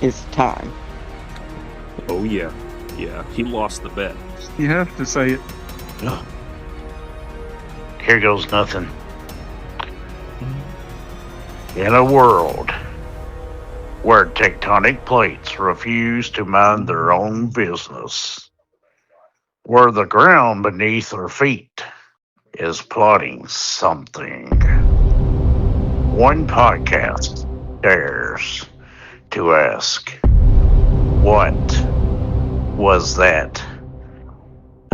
It's time. Oh, yeah. Yeah, he lost the bet. You have to say it. Here goes nothing. In a world where tectonic plates refuse to mind their own business, where the ground beneath our feet is plotting something, one podcast dares to ask, what was that?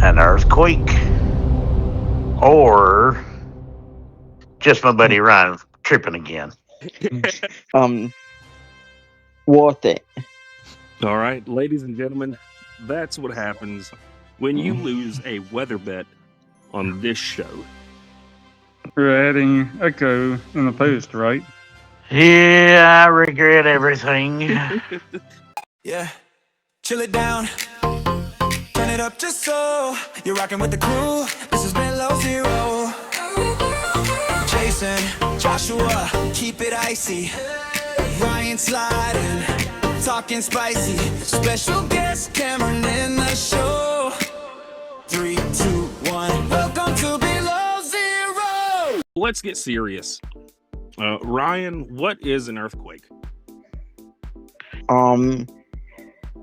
An earthquake? Or just my buddy Ryan tripping again? Worth it. All right, ladies and gentlemen, that's what happens when you lose a weather bet on this show. We're adding echo in the post, right? Yeah, I regret everything. Yeah, chill it down, turn it up just so you're rocking with the crew. This is below zero. Jason, Joshua, keep it icy. Ryan sliding, talking spicy. Special guest Cameron in the show. 3, 2, 1. Welcome to below zero. Let's get serious. Ryan, what is an earthquake?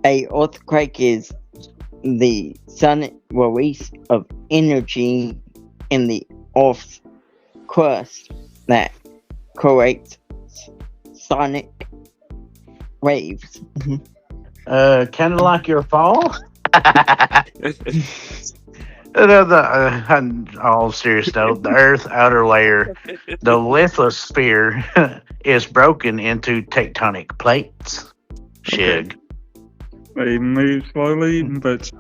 A earthquake is the sudden release of energy in the Earth's crust that creates sonic waves. Kind of like your fall. On all serious note, the Earth's outer layer, the lithosphere, is broken into tectonic plates. Shig. They move slowly, but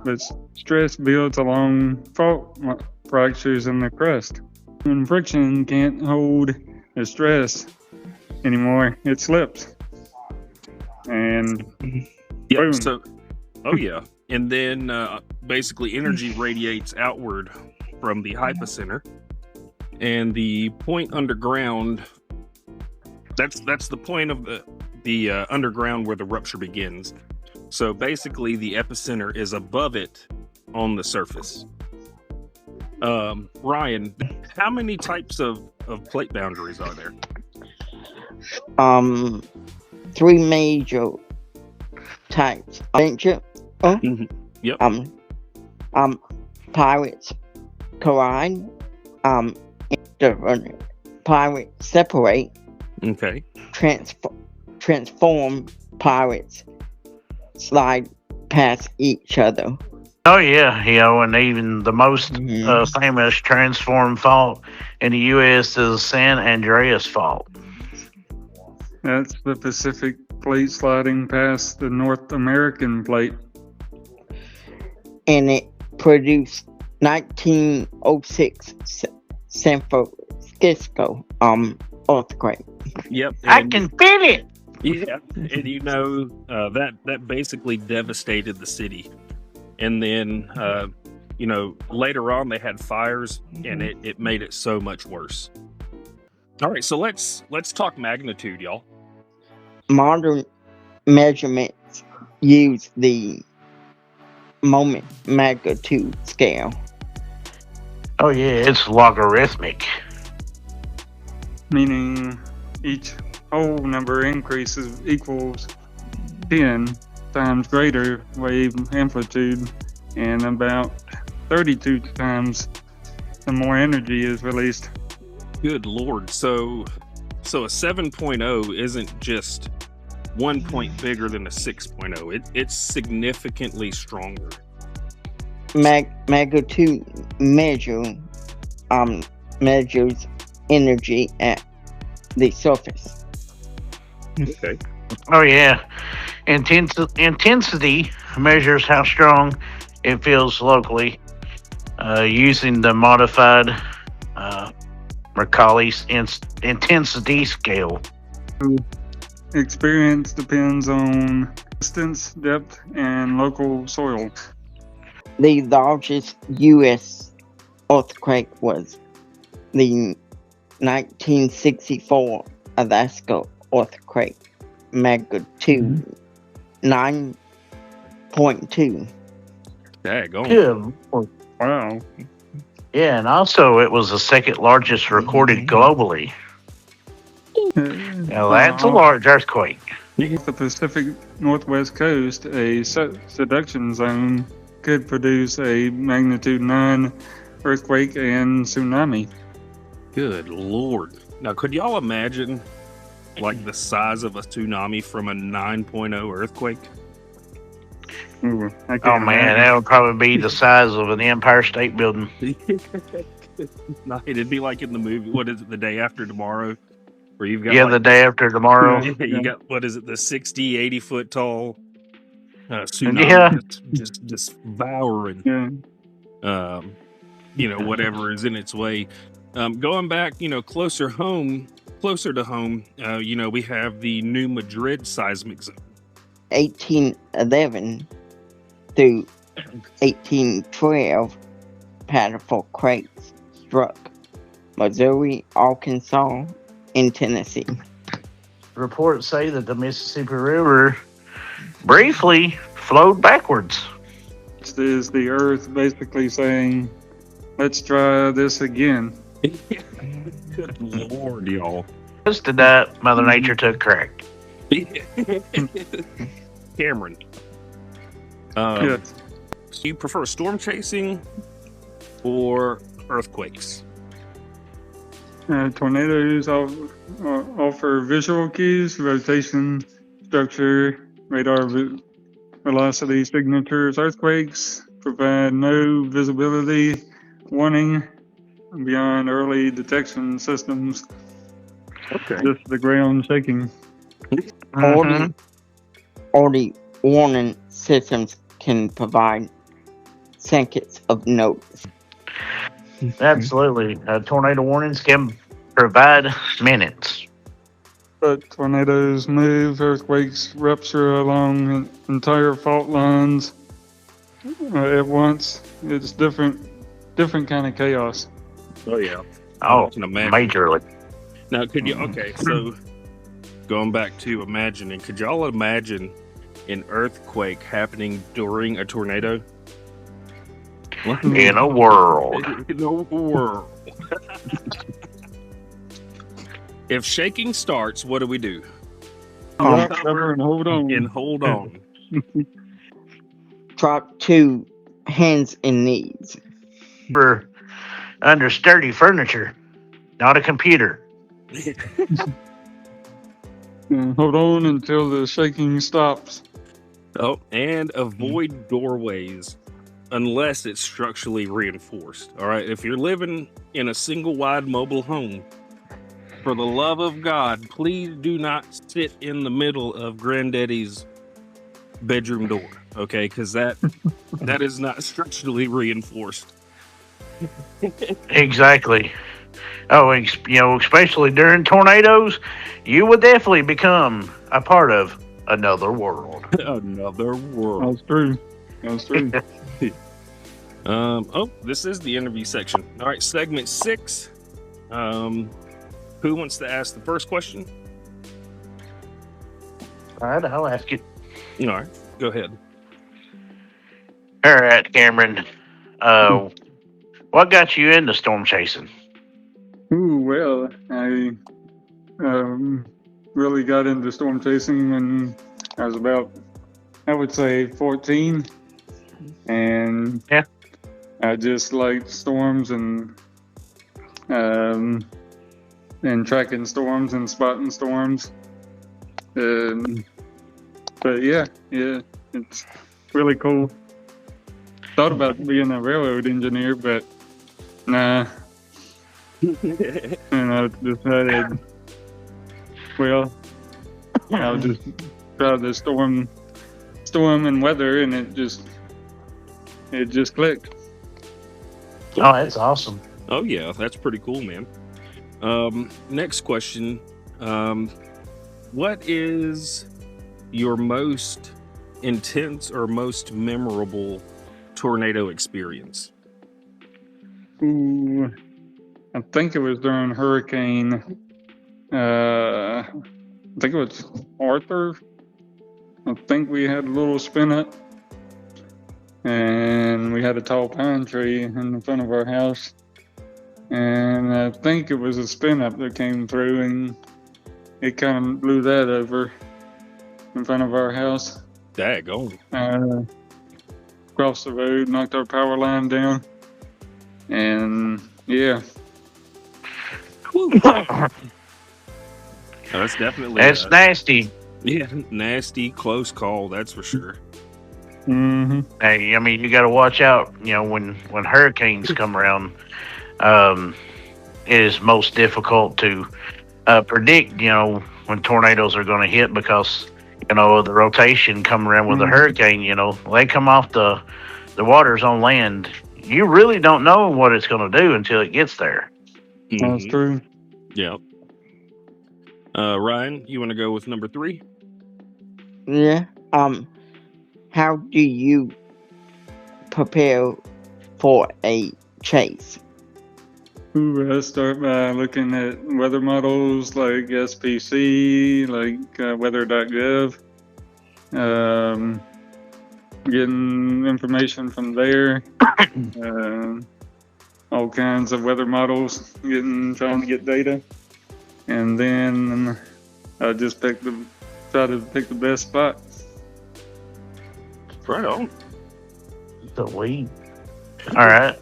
stress builds along fault fractures in the crust. When friction can't hold the stress anymore, it slips. And Yep. boom. So, oh yeah, and then basically energy radiates outward from the hypocenter, and the point underground. That's the point of the underground where the rupture begins. So basically, the epicenter is above it on the surface. Ryan, how many types of plate boundaries are there? 3 major types. Yep. Pirates collide. The pirates separate. Okay. Transform. Pirates slide past each other. Oh yeah, and even the most famous transform fault in the U.S. is San Andreas fault. that's the Pacific plate sliding past the North American plate. And it produced 1906 San Francisco earthquake. Yep. I can feel it. Yeah, and that basically devastated the city. And then later on they had fires, and it made it so much worse. All right, so let's talk magnitude, y'all. Modern measurements use the moment magnitude scale. Oh yeah, it's logarithmic. Meaning each whole number increases equals 10 times greater wave amplitude, and about 32 times the more energy is released. Good Lord. So a 7.0 isn't just 1 point bigger than a 6.0. It's significantly stronger. Magnitude measures energy at the surface. Okay. Oh yeah, intensity measures how strong it feels locally, using the modified Mercalli's intensity scale. Experience depends on distance, depth, and local soil. The largest U.S. earthquake was the 1964 Alaska earthquake, magnitude 9.2. Daggone. Good Lord. Wow. Yeah, and also it was the second largest recorded globally. Now that's a large earthquake. Off the Pacific Northwest coast, a subduction zone could produce a magnitude 9 earthquake and tsunami. Good Lord. Now, could y'all imagine like the size of a tsunami from a 9.0 earthquake? Ooh, I Oh can't man, imagine. that would probably be the size of an Empire State Building. No, it'd be like in the movie, what is it, The Day After Tomorrow? Where you've got Yeah, like, the day after tomorrow. Yeah. you got, what is it, the 60, 80 foot tall tsunami Yeah. just devouring, Yeah. whatever is in its way. Going back, closer to home, we have the new Madrid Seismic Zone. 1811 through 1812, powerful quakes struck Missouri, Arkansas, and Tennessee. Reports say that the Mississippi River briefly flowed backwards. This is the Earth basically saying, let's try this again. Good Lord, y'all. Just to that, Mother Nature took crack. Cameron, Yes. do you prefer storm chasing or earthquakes? Tornadoes offer visual cues, rotation, structure, radar velocity signatures. Earthquakes provide no visibility warning beyond early detection systems. Okay. Just the ground shaking. Mhm. All the warning systems can provide seconds of notice. Absolutely. Tornado warnings can provide minutes. But tornadoes move, earthquakes rupture along entire fault lines at once. It's different kind of chaos. Oh yeah. Oh, I can imagine. majorly. Now, could you? Okay, so going back to imagining, could y'all imagine an earthquake happening during a tornado? In a world. In a world. If shaking starts, what do we do? Cover and hold on. And hold on. Drop to hands and knees. We're under sturdy furniture, not a computer. Hold on until the shaking stops. Oh, and avoid doorways unless it's structurally reinforced. All right. If you're living in a single wide mobile home, for the love of God, please do not sit in the middle of Granddaddy's bedroom door. Okay, because that is not structurally reinforced. Exactly. Oh, especially during tornadoes, you would definitely become a part of another world. Another world. That's true. This is the interview section. All right, segment 6. Who wants to ask the first question? All right, I'll ask you. All right, go ahead. All right, Cameron. What got you into storm chasing? Ooh, well, I really got into storm chasing when I was about, I would say, 14. And Yeah. I just liked storms and tracking storms and spotting storms. But yeah, it's really cool. Thought about being a railroad engineer, but nah. And I decided, well, I'll just try the storm and weather, and it just clicked. Oh, that's awesome. Oh yeah, that's pretty cool, man. Next question. What is your most intense or most memorable tornado experience? Ooh, I think it was during Hurricane. I think it was Arthur. I think we had a little spin up, and we had a tall pine tree in the front of our house, and I think it was a spin up that came through, and it kind of blew that over in front of our house. Daggone. Across the road, knocked our power line down, and yeah. That's definitely That's nasty. yeah, nasty, close call. That's for sure. Mm-hmm. Hey, I mean, you got to watch out. You know, when hurricanes come around, it is most difficult to predict. You know, when tornadoes are going to hit because you know the rotation coming around with a hurricane. You know, they come off the waters on land. You really don't know what it's going to do until it gets there. That's true. Yeah. Ryan, you want to go with number 3? Yeah. How do you prepare for a chase? I start by looking at weather models like SPC, like weather.gov, getting information from there, all kinds of weather models, trying to get data, and then I just try to pick the best spot. Right on. Sweet. All right.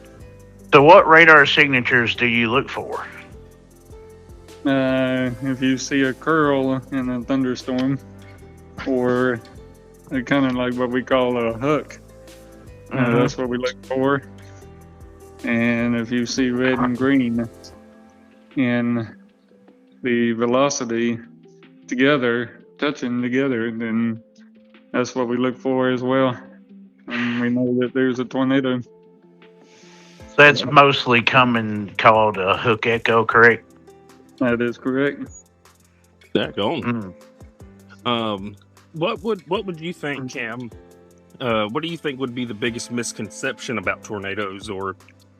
So, what radar signatures do you look for? If you see a curl in a thunderstorm, or kind of like what we call a hook, that's what we look for. And if you see red and green in the velocity together, touching together, then that's what we look for as well. And we know that there's a tornado. So that's mostly called a hook echo, correct? That is correct. Daggone. What would you think, Cam? What do you think would be the biggest misconception about tornadoes, or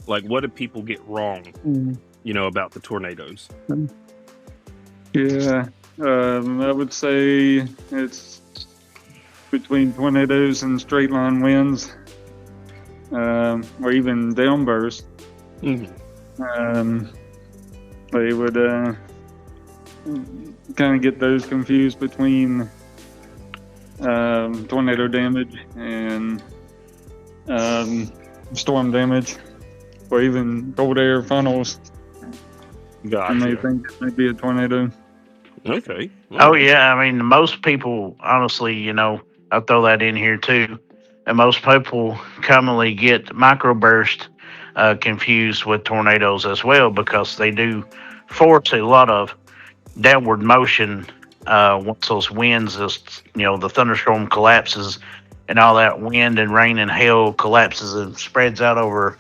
like what do people get wrong? You know, about the tornadoes. Yeah, I would say it's between tornadoes and straight line winds, or even downbursts. They would kind of get those confused between tornado damage and storm damage, or even cold air funnels. Gotcha. And they think it may be a tornado. Okay. Oh yeah, I mean most people, honestly, you know, I'll throw that in here too. And most people commonly get microburst confused with tornadoes as well, because they do force a lot of downward motion once those winds, you know, the thunderstorm collapses and all that wind and rain and hail collapses and spreads out over,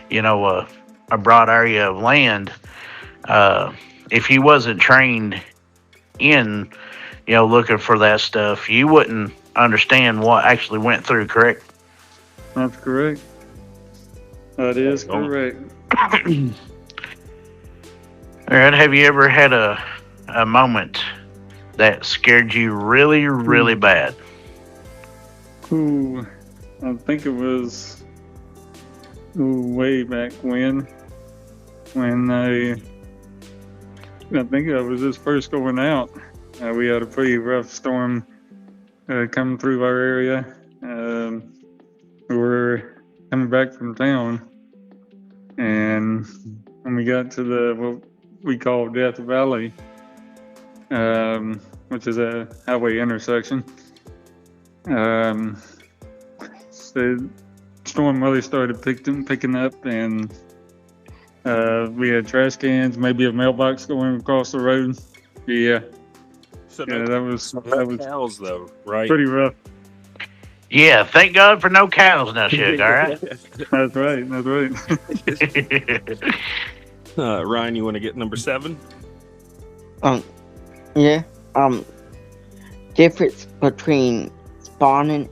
you know, a broad area of land. If you wasn't trained in, you know, looking for that stuff, you wouldn't understand what actually went through, correct? That's correct. That is correct. All right. Have you ever had a moment that scared you really, really bad? Ooh, I think it was way back when I think I was just first going out. We had a pretty rough storm coming through our area. We were coming back from town, and when we got to what we call Death Valley, which is a highway intersection, the storm really started picking up, and we had trash cans, maybe a mailbox going across the road. Yeah. So Yeah, that was cows though, right? pretty rough. Yeah, thank God for no cows now, Shug, all right? That's right. Ryan, you want to get number 7? Yeah. Difference between spawning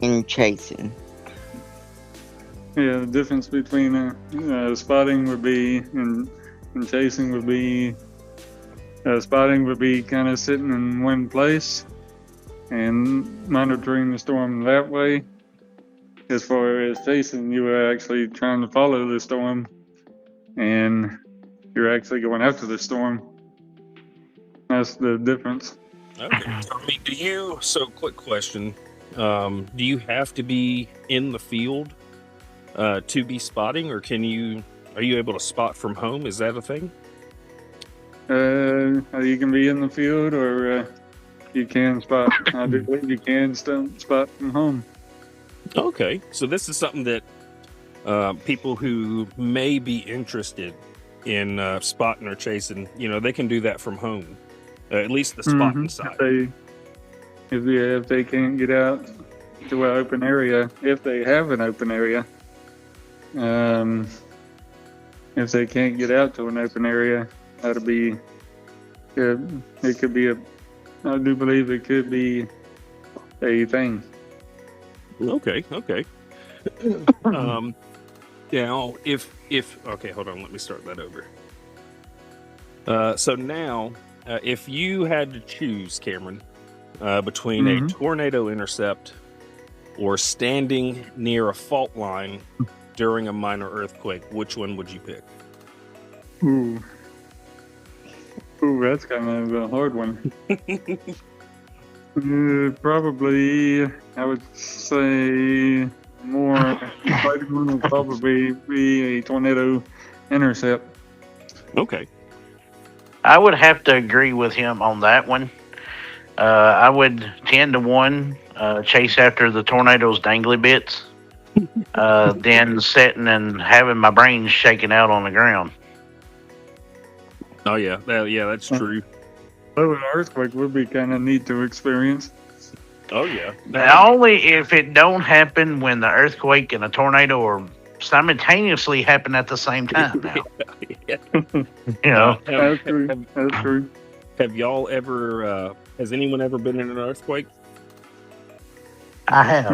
and chasing. Yeah, the difference between spotting would be and chasing would be spotting would be kind of sitting in one place, and monitoring the storm that way. As far as chasing, you are actually trying to follow the storm, and you're actually going after the storm. That's the difference. Okay. I mean, quick question. Do you have to be in the field to be spotting, or are you able to spot from home? Is that a thing? You can be in the field, or you can spot. I do believe you can spot from home. Okay. So this is something that people who may be interested in spotting or chasing, they can do that from home. At least the spotting side. If they can't get out to an open area, if they have an open area, if they can't get out to an open area, that'll be good. It could be I do believe it could be a thing. Okay. Now, if okay, hold on, let me start that over. So now, if you had to choose, Cameron, between a tornado intercept or standing near a fault line during a minor earthquake, which one would you pick? Ooh, that's kind of a hard one. Probably, I would say more exciting one would probably be a tornado intercept. Okay. I would have to agree with him on that one. I would 10-1 chase after the tornado's dangly bits, then sitting and having my brains shaking out on the ground. Oh yeah, that's true. So an earthquake would be kind of neat to experience. Oh yeah. Only if it don't happen when the earthquake and a tornado are simultaneously happen at the same time. Now, That's true. Have y'all ever? Has anyone ever been in an earthquake? I have.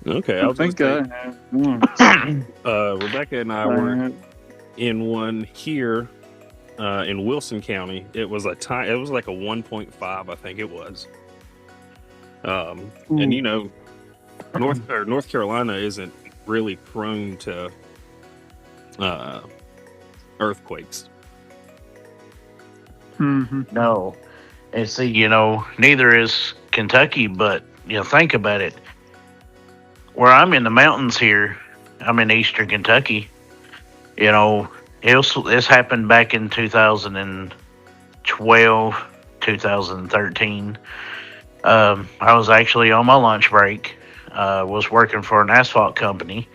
Okay, I think I have once. Rebecca and I were in one here in Wilson County. It was like a 1.5, I think it was. And North Carolina isn't really prone to earthquakes. No. And see, neither is Kentucky, but think about it. Where I'm in the mountains here, I'm in eastern Kentucky. This happened back in 2012, 2013. I was actually on my lunch break. Was working for an asphalt company,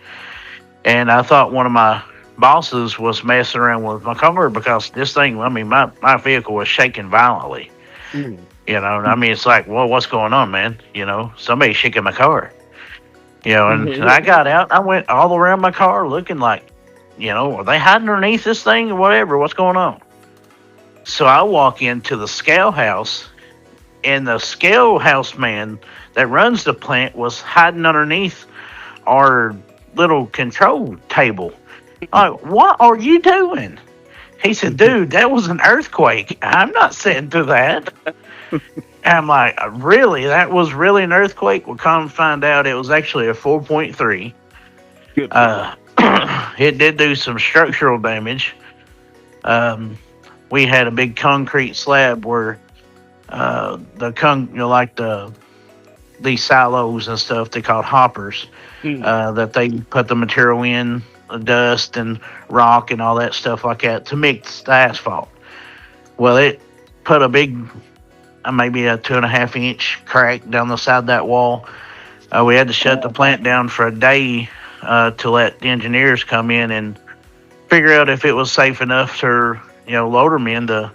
and I thought one of my bosses was messing around with my car because this thing, my vehicle was shaking violently. It's like, well, what's going on, man? Somebody's shaking my car. And I got out, I went all around my car looking like, are they hiding underneath this thing or whatever? What's going on? So I walk into the scale house, and the scale house man that runs the plant was hiding underneath our little control table. Like, what are you doing? He said, dude, that was an earthquake. I'm not sitting through that. And I'm like, really? That was really an earthquake? Well, come find out it was actually a 4.3. Good. It did do some structural damage. We had a big concrete slab where these silos and stuff they called hoppers that they put the material in, dust and rock and all that stuff like that to mix the asphalt. Well, it put a big, maybe a 2.5 inch crack down the side of that wall. We had to shut the plant down for a day to let the engineers come in and figure out if it was safe enough to loadermen to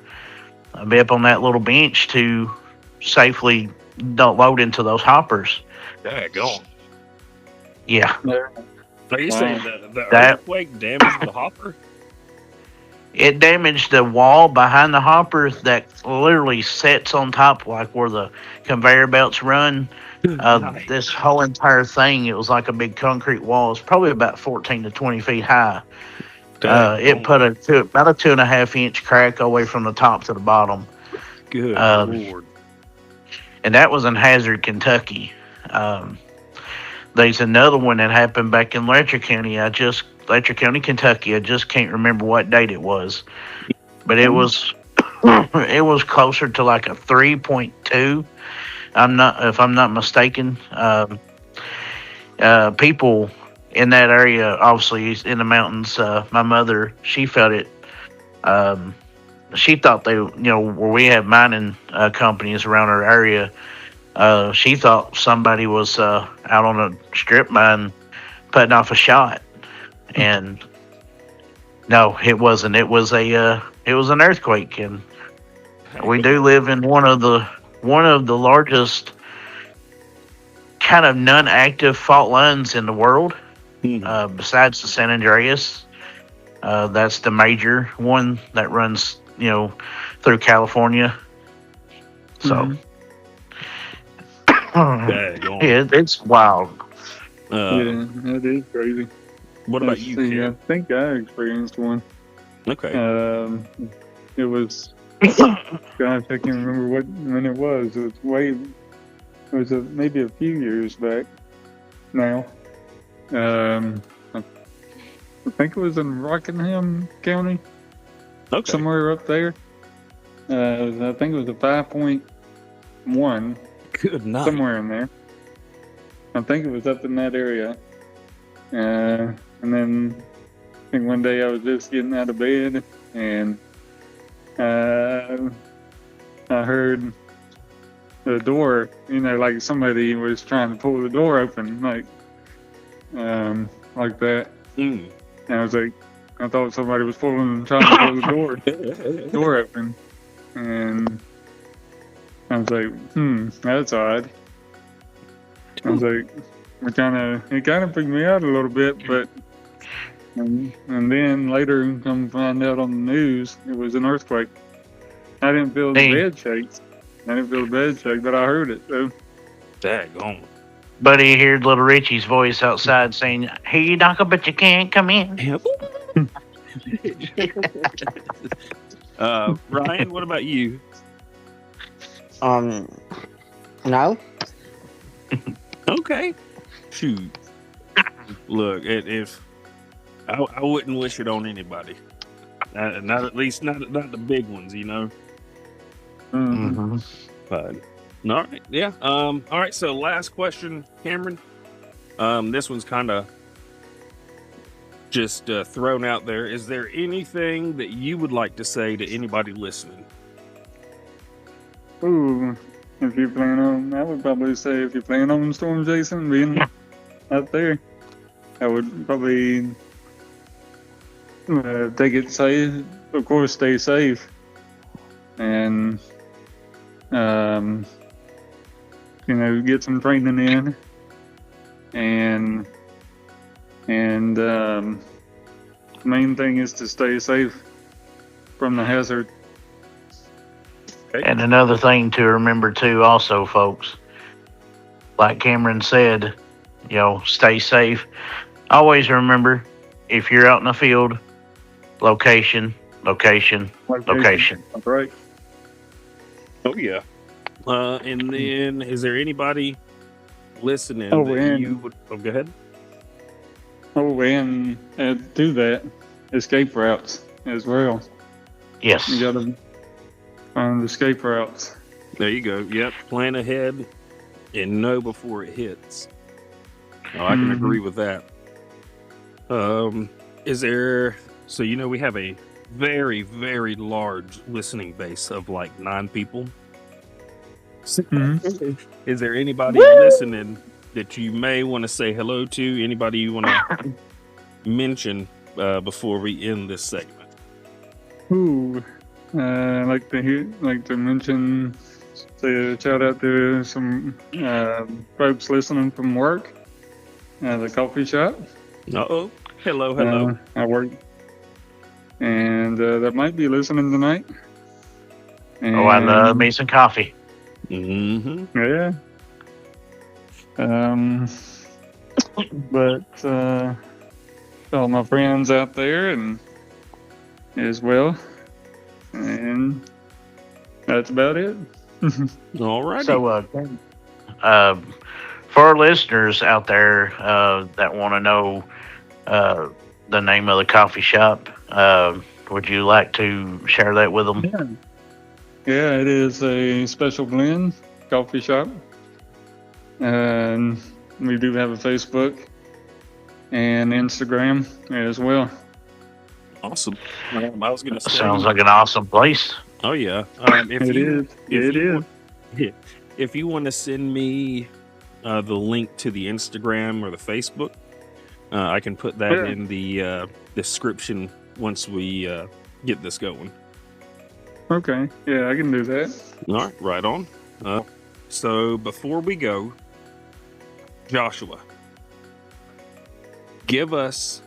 be up on that little bench to safely load into those hoppers. Daggone. Yeah. Are you saying the earthquake damaged the hopper? It damaged the wall behind the hopper that literally sits on top, like where the conveyor belts run. Nice. This whole entire thing, it was like a big concrete wall. It's probably about 14 to 20 feet high. It put about a 2.5 inch crack all the way from the top to the bottom. Good Lord. and that was in Hazard, Kentucky. There's another one that happened back in Letcher County. Letcher County, Kentucky. I just can't remember what date it was, but it was it was closer to like a 3.2. If I'm not mistaken. People in that area, obviously in the mountains. My mother, she felt it. She thought where we have mining companies around our area. She thought somebody was out on a strip mine putting off a shot, and no, it wasn't. It was an earthquake, and we do live in one of the largest kind of non-active fault lines in the world, besides the San Andreas. That's the major one that runs, through California. So, yeah, it's wild. Yeah, that is crazy. What about you, See, I Cam? think I experienced one. Okay. It was, gosh, I can't remember when it was. It was maybe a few years back now. I think it was in Rockingham County, Okay. somewhere up there. I think it was a 5.1, Good night. somewhere in there. I think it was up in that area. And then I think one day I was just getting out of bed, and I heard the door, like somebody was trying to pull the door open, like that. Mm. And I thought somebody was trying to pull the door open. And I was like, that's odd. I was like, it kind of freaked me out a little bit, but and then later come find out on the news it was an earthquake. I didn't feel the bed shake. But I heard it. So. Daggone. Buddy heard little Richie's voice outside saying, "Hey, you knock, but you can't come in." Ryan, what about you? No. Okay. Shoot. Look, if I wouldn't wish it on anybody, not at least not the big ones, Mm-hmm. But all right, yeah. All right. So last question, Cameron. This one's kind of just thrown out there. Is there anything that you would like to say to anybody listening? Ooh, if you're planning on, I would probably say if you're planning on storm Jason being out there, I would probably take it safe. Of course, stay safe, and get some training in, and the main thing is to stay safe from the hazard. Okay. And another thing to remember too, also, folks, like Cameron said, stay safe. Always remember, if you're out in the field, location. That's right. Oh yeah. And then, is there anybody listening Oh, that and- you would? Oh, go ahead. Oh, and do that, escape routes as well. Yes. You gotta find escape routes. There you go. Yep. Plan ahead and know before it hits. Oh, I can agree with that. Is there? So we have a very, very large listening base of like 9 people. Is there anybody listening that you may want to say hello to? Anybody you want to mention before we end this segment? Ooh, I'd like to mention, say a shout out to some folks listening from work, the coffee shop. Uh-oh. Hello. I work, and that might be listening tonight. And, I love me some coffee. Mm-hmm. Yeah. But all my friends out there and as well, and that's about it. All right. So, for our listeners out there that want to know the name of the coffee shop, would you like to share that with them? Yeah, it is a special blend coffee shop. And we do have a Facebook and Instagram as well. Awesome. I was going to say. Sounds like an awesome place. Oh yeah. It is. If you want to send me the link to the Instagram or the Facebook, I can put that in the description once we get this going. Okay. Yeah, I can do that. All right, right on. So before we go, Joshua, give us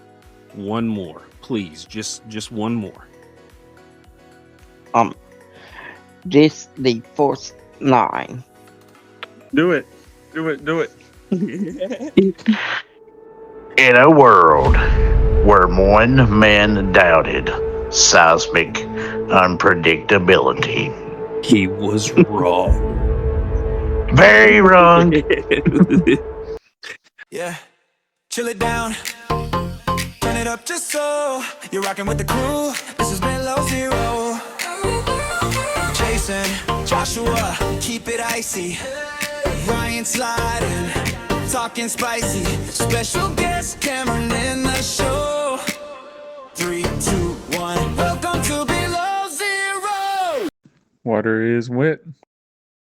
one more, please. Just one more. This the first 9. Do it. In a world where one man doubted seismic unpredictability, He was wrong. very wrong. Yeah, chill it down, turn it up just so you're rocking with the crew. This is below zero. Jason, Joshua, keep it icy. Ryan sliding, talking spicy. Special guest Cameron in the show. 3, 2, 1. Welcome to below zero. Water is wet.